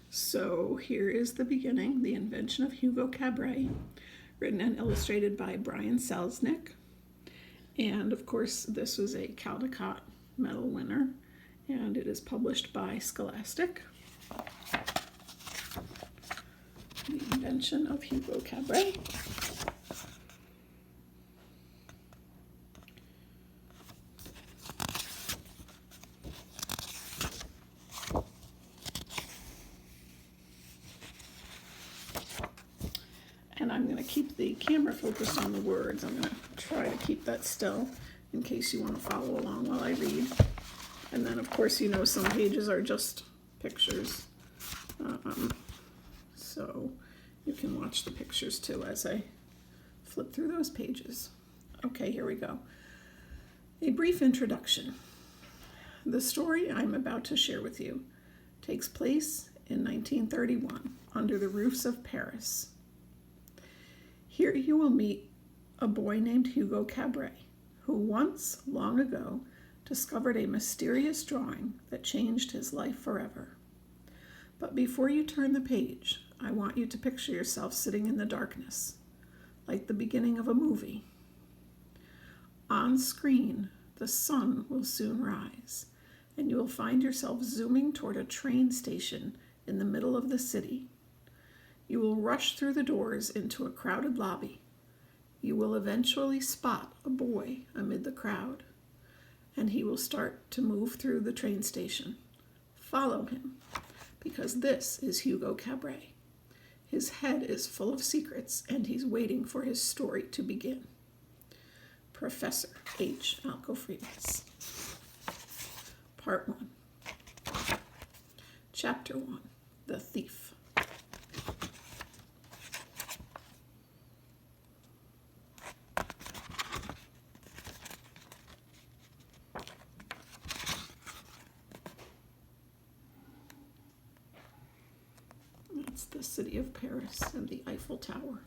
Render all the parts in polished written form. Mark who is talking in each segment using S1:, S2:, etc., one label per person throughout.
S1: So here is the beginning, The Invention of Hugo Cabret, written and illustrated by Brian Selznick. And of course, this was a Caldecott Medal winner, and it is published by Scholastic. The Invention of Hugo Cabret. And I'm going to keep the camera focused on the words. I'm going to try to keep that still in case you want to follow along while I read. And then, of course, you know some pages are just pictures. So you can watch the pictures too as I flip through those pages. Okay, here we go. A brief introduction. The story I'm about to share with you takes place in 1931 under the roofs of Paris. Here you will meet a boy named Hugo Cabret, who once, long ago, discovered a mysterious drawing that changed his life forever. But before you turn the page, I want you to picture yourself sitting in the darkness, like the beginning of a movie. On screen, the sun will soon rise, and you will find yourself zooming toward a train station in the middle of the city. You will rush through the doors into a crowded lobby. You will eventually spot a boy amid the crowd, and he will start to move through the train station. Follow him, because this is Hugo Cabret. His head is full of secrets, and he's waiting for his story to begin. Professor H. Alcofrides. Part 1. Chapter 1. The Thief. That's the city of Paris and the Eiffel Tower.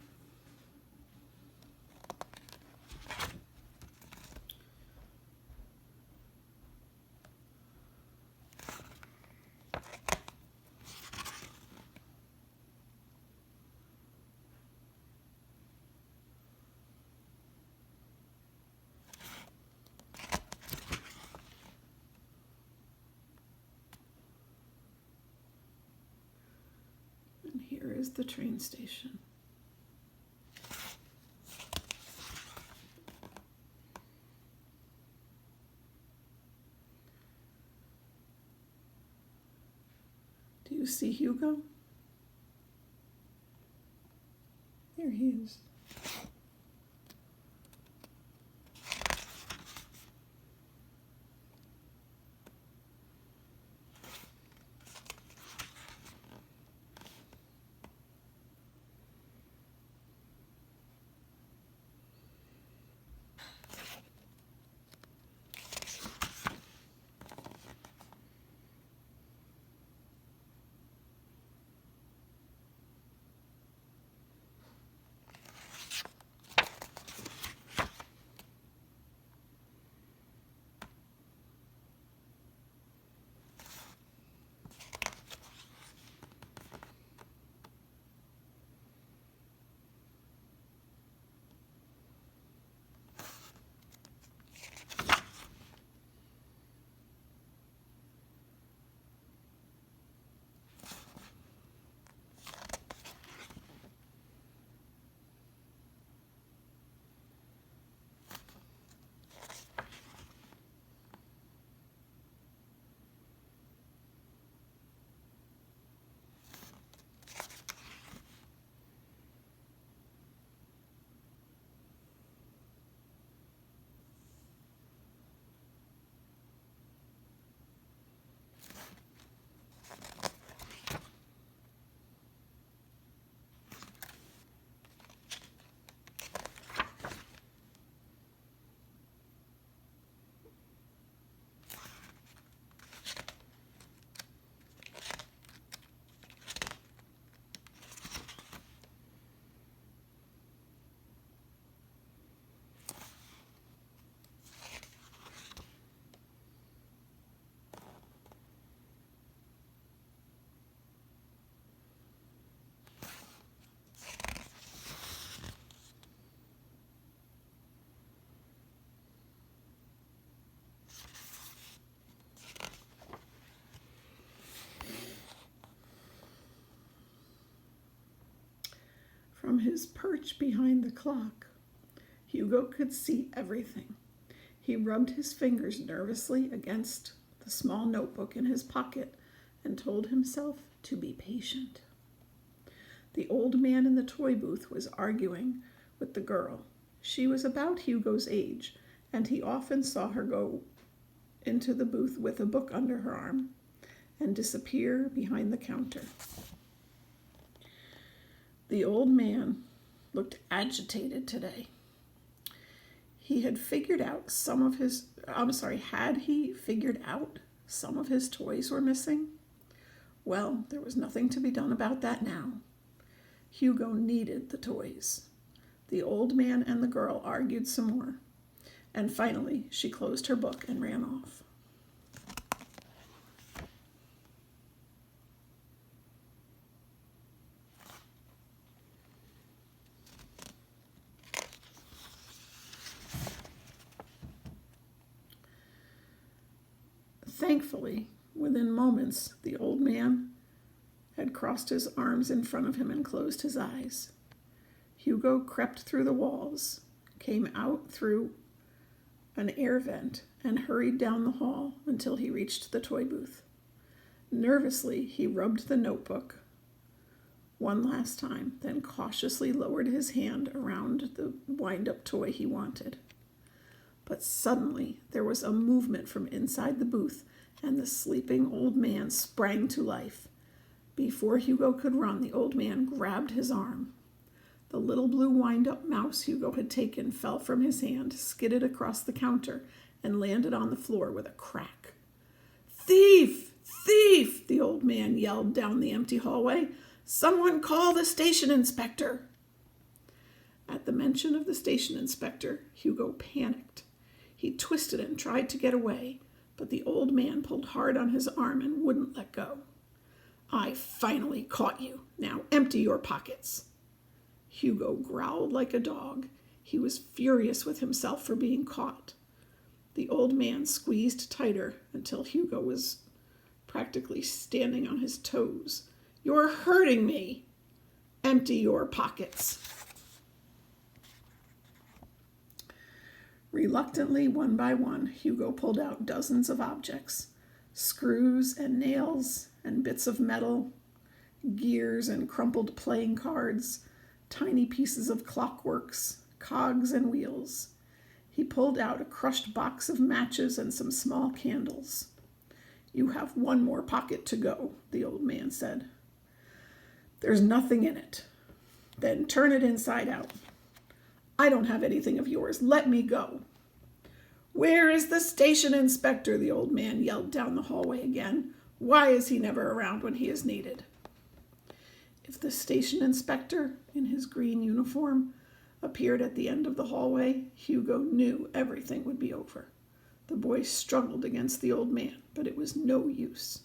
S1: And here is the train station. Do you see Hugo? There he is. From his perch behind the clock, Hugo could see everything. He rubbed his fingers nervously against the small notebook in his pocket and told himself to be patient. The old man in the toy booth was arguing with the girl. She was about Hugo's age, and he often saw her go into the booth with a book under her arm and disappear behind the counter. The old man looked agitated today. Had he figured out some of his toys were missing? Well, there was nothing to be done about that now. Hugo needed the toys. The old man and the girl argued some more, and finally she closed her book and ran off. Thankfully, within moments, the old man had crossed his arms in front of him and closed his eyes. Hugo crept through the walls, came out through an air vent, and hurried down the hall until he reached the toy booth. Nervously, he rubbed the notebook one last time, then cautiously lowered his hand around the wind-up toy he wanted. But suddenly, there was a movement from inside the booth, and the sleeping old man sprang to life. Before Hugo could run, the old man grabbed his arm. The little blue wind-up mouse Hugo had taken fell from his hand, skidded across the counter, and landed on the floor with a crack. "Thief! Thief!" the old man yelled down the empty hallway. "Someone call the station inspector!" At the mention of the station inspector, Hugo panicked. He twisted and tried to get away, but the old man pulled hard on his arm and wouldn't let go. "I finally caught you. Now empty your pockets." Hugo growled like a dog. He was furious with himself for being caught. The old man squeezed tighter until Hugo was practically standing on his toes. "You're hurting me. Empty your pockets." Reluctantly, one by one, Hugo pulled out dozens of objects, screws and nails and bits of metal, gears and crumpled playing cards, tiny pieces of clockworks, cogs and wheels. He pulled out a crushed box of matches and some small candles. "You have one more pocket to go," the old man said. "There's nothing in it." "Then turn it inside out." "I don't have anything of yours. Let me go." "Where is the station inspector?" the old man yelled down the hallway again. "Why is he never around when he is needed?" If the station inspector, in his green uniform, appeared at the end of the hallway, Hugo knew everything would be over. The boy struggled against the old man, but it was no use.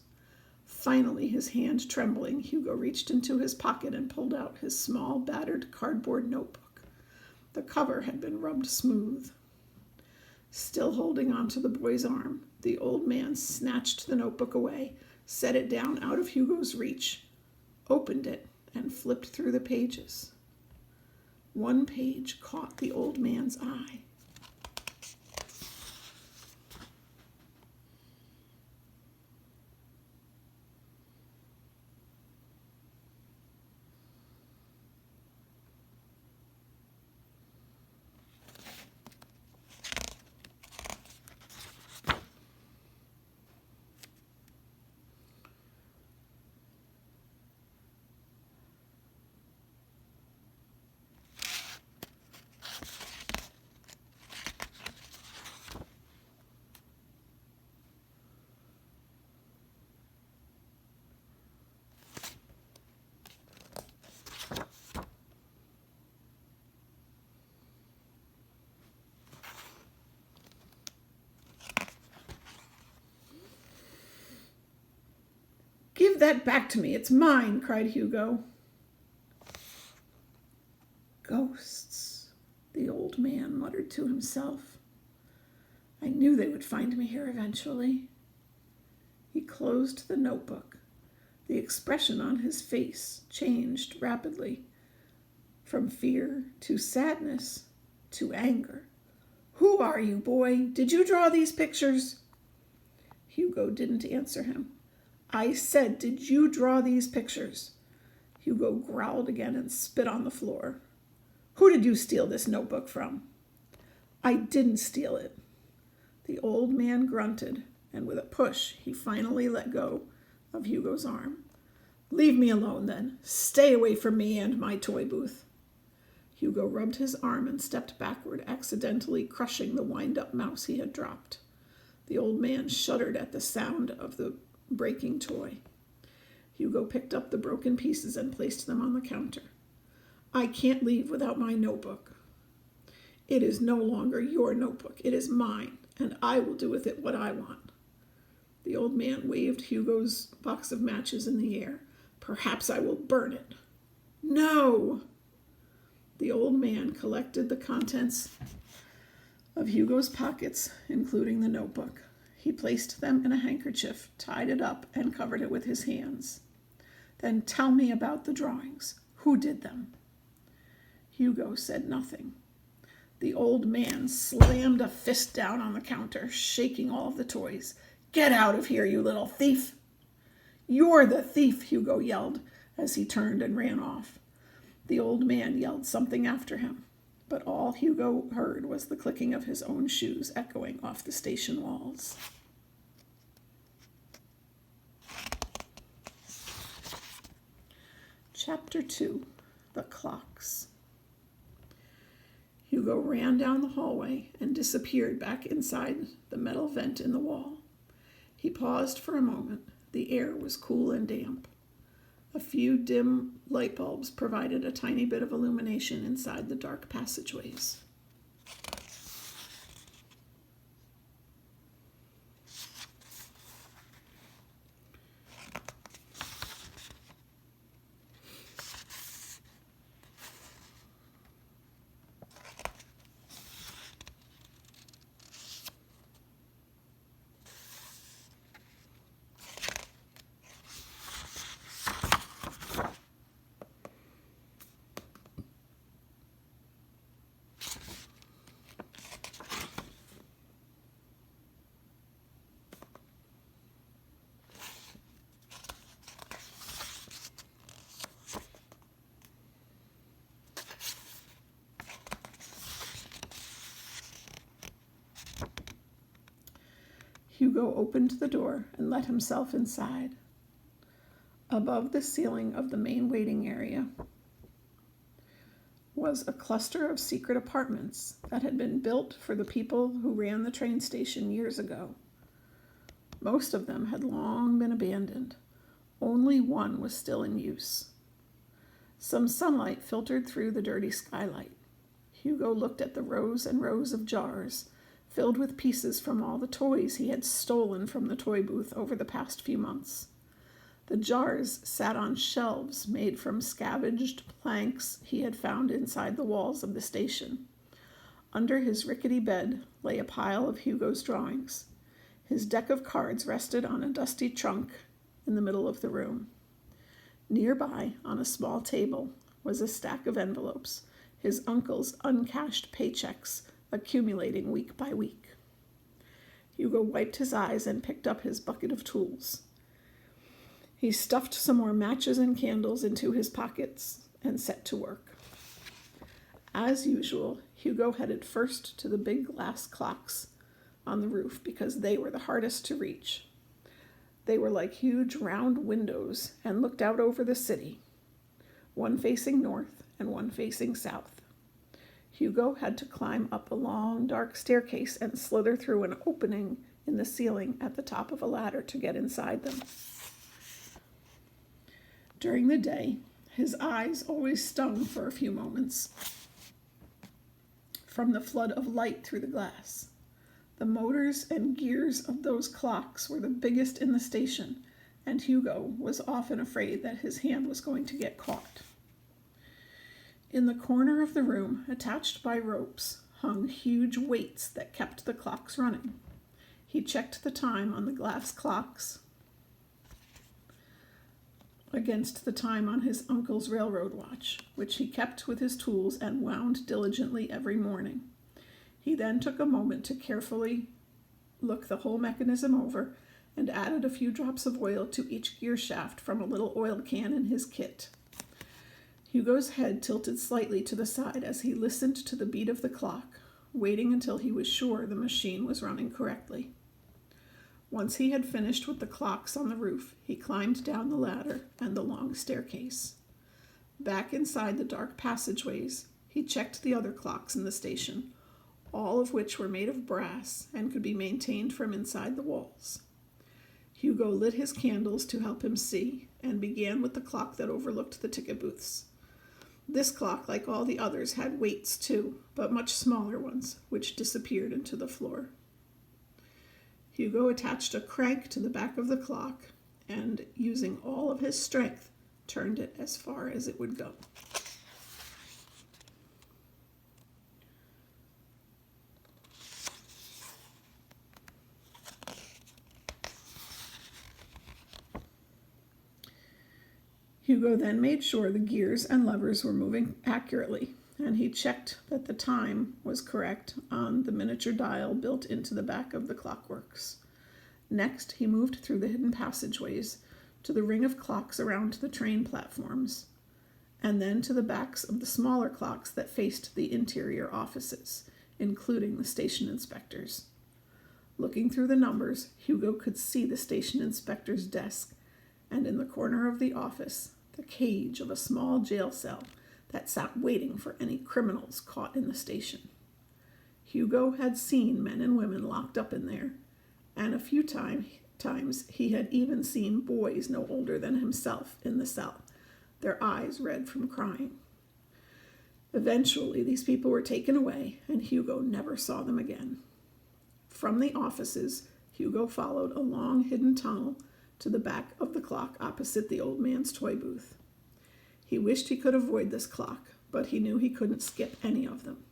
S1: Finally, his hand trembling, Hugo reached into his pocket and pulled out his small, battered cardboard notebook. The cover had been rubbed smooth. Still holding on to the boy's arm, the old man snatched the notebook away, set it down out of Hugo's reach, opened it, and flipped through the pages. One page caught the old man's eye. "Give that back to me. It's mine," cried Hugo. "Ghosts," the old man muttered to himself. "I knew they would find me here eventually." He closed the notebook. The expression on his face changed rapidly. from fear to sadness to anger. "Who are you, boy? Did you draw these pictures?" Hugo didn't answer him. "I said, did you draw these pictures?" Hugo growled again and spit on the floor. "Who did you steal this notebook from?" "I didn't steal it." The old man grunted, and with a push, he finally let go of Hugo's arm. "Leave me alone, then. Stay away from me and my toy booth." Hugo rubbed his arm and stepped backward, accidentally crushing the wind-up mouse he had dropped. The old man shuddered at the sound of the breaking toy. Hugo picked up the broken pieces and placed them on the counter. "I can't leave without my notebook." "It is no longer your notebook. It is mine, and I will do with it what I want." The old man waved Hugo's box of matches in the air. "Perhaps I will burn it." "No!" The old man collected the contents of Hugo's pockets, including the notebook. He placed them in a handkerchief, tied it up, and covered it with his hands. "Then tell me about the drawings. Who did them?" Hugo said nothing. The old man slammed a fist down on the counter, shaking all of the toys. "Get out of here, you little thief!" "You're the thief!" Hugo yelled as he turned and ran off. The old man yelled something after him, but all Hugo heard was the clicking of his own shoes echoing off the station walls. Chapter 2. The Clocks. Hugo ran down the hallway and disappeared back inside the metal vent in the wall. He paused for a moment. The air was cool and damp. A few dim light bulbs provided a tiny bit of illumination inside the dark passageways. Hugo opened the door and let himself inside. Above the ceiling of the main waiting area was a cluster of secret apartments that had been built for the people who ran the train station years ago. Most of them had long been abandoned. Only one was still in use. Some sunlight filtered through the dirty skylight. Hugo looked at the rows and rows of jars filled with pieces from all the toys he had stolen from the toy booth over the past few months. The jars sat on shelves made from scavenged planks he had found inside the walls of the station. Under his rickety bed lay a pile of Hugo's drawings. His deck of cards rested on a dusty trunk in the middle of the room. Nearby, on a small table, was a stack of envelopes, his uncle's uncashed paychecks accumulating week by week. Hugo wiped his eyes and picked up his bucket of tools. He stuffed some more matches and candles into his pockets and set to work. As usual, Hugo headed first to the big glass clocks on the roof because they were the hardest to reach. They were like huge round windows and looked out over the city, one facing north and one facing south. Hugo had to climb up a long, dark staircase and slither through an opening in the ceiling at the top of a ladder to get inside them. During the day, his eyes always stung for a few moments from the flood of light through the glass. The motors and gears of those clocks were the biggest in the station, and Hugo was often afraid that his hand was going to get caught. In the corner of the room, attached by ropes, hung huge weights that kept the clocks running. He checked the time on the glass clocks against the time on his uncle's railroad watch, which he kept with his tools and wound diligently every morning. He then took a moment to carefully look the whole mechanism over and added a few drops of oil to each gear shaft from a little oil can in his kit. Hugo's head tilted slightly to the side as he listened to the beat of the clock, waiting until he was sure the machine was running correctly. Once he had finished with the clocks on the roof, he climbed down the ladder and the long staircase. Back inside the dark passageways, he checked the other clocks in the station, all of which were made of brass and could be maintained from inside the walls. Hugo lit his candles to help him see and began with the clock that overlooked the ticket booths. This clock, like all the others, had weights too, but much smaller ones, which disappeared into the floor. Hugo attached a crank to the back of the clock and, using all of his strength, turned it as far as it would go. Hugo then made sure the gears and levers were moving accurately, and he checked that the time was correct on the miniature dial built into the back of the clockworks. Next, he moved through the hidden passageways to the ring of clocks around the train platforms, and then to the backs of the smaller clocks that faced the interior offices, including the station inspectors. Looking through the numbers, Hugo could see the station inspector's desk, and in the corner of the office, the cage of a small jail cell that sat waiting for any criminals caught in the station. Hugo had seen men and women locked up in there, and a few times he had even seen boys no older than himself in the cell, their eyes red from crying. Eventually, these people were taken away, and Hugo never saw them again. From the offices, Hugo followed a long hidden tunnel to the back of the clock opposite the old man's toy booth. He wished he could avoid this clock, but he knew he couldn't skip any of them.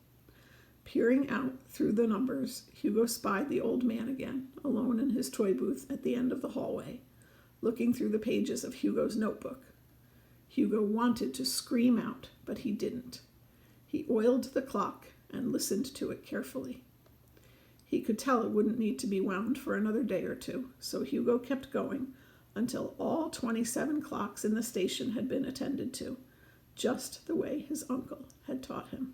S1: Peering out through the numbers, Hugo spied the old man again, alone in his toy booth at the end of the hallway, looking through the pages of Hugo's notebook. Hugo wanted to scream out, but he didn't. He oiled the clock and listened to it carefully. He could tell it wouldn't need to be wound for another day or two, so Hugo kept going until all 27 clocks in the station had been attended to, just the way his uncle had taught him.